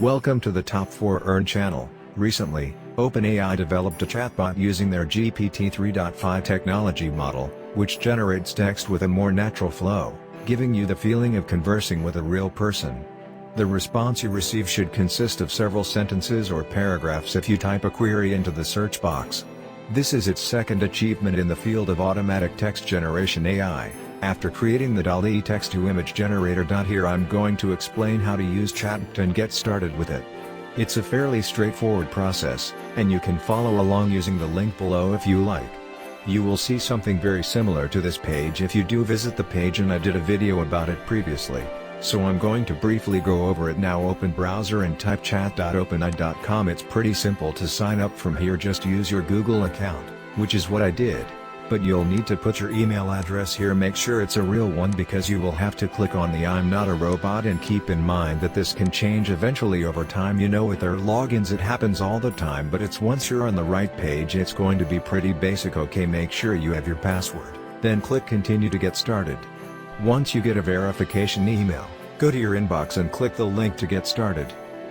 Welcome to the Top 4 Earn channel. Recently, OpenAI developed a chatbot using their GPT 3.5 technology model, which generates text with a more natural flow, giving you the feeling of conversing with a real person. The response you receive should consist of several sentences or paragraphs if you type a query into the search box. This is its second achievement in the field of automatic text generation AI, after creating the DALL-E text-to-image generator. Here I'm going to explain how to use ChatGPT and get started with it. It's a fairly straightforward process, and you can follow along using the link below if you like. You will see something very similar to this page if you do visit the page, and I did a video about it previously, so I'm going to briefly go over it now. Open browser and type chat.openai.com. It's pretty simple to sign up from here. Just use your Google account, which is what I did. But you'll need to put your email address here. Make sure it's a real one because you will have to click on the I'm not a robot, and keep in mind that this can change eventually over time. You know, with their logins it happens all the time, but it's once you're on the right page it's going to be pretty basic. Okay, make sure you have your password, then click continue to get started. Once you get a verification email, go to your inbox and click the link to get started.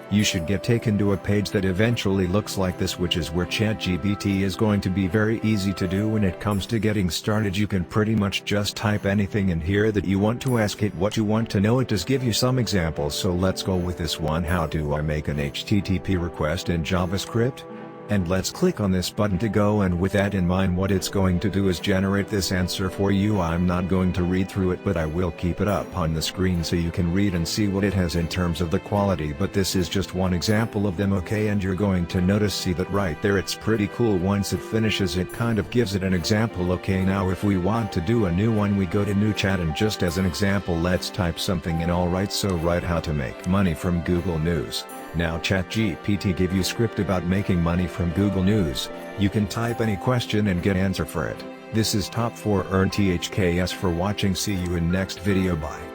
You should get taken to a page that eventually looks like this, which is where ChatGPT is going to be very easy to do. When it comes to getting started, you can pretty much just type anything in here that you want to ask it what you want to know. It does give you some examples, so let's go with this one. How do I make an HTTP request in JavaScript? And let's click on this button to go, and with that in mind, what it's going to do is generate this answer for you. I'm not going to read through it, but I will keep it up on the screen so you can read and see what it has in terms of the quality. But this is just one example of them, okay? And you're going to see that right there. It's pretty cool. Once it finishes, it kind of gives it an example. Okay, now if we want to do a new one, we go to new chat, and just as an example, let's type something in. Alright, so write how to make money from Google News. Now ChatGPT give you script about making money from Google News. You can type any question and get answer for it. This is Top 4 Earn. THKS for watching. See you in next video. Bye.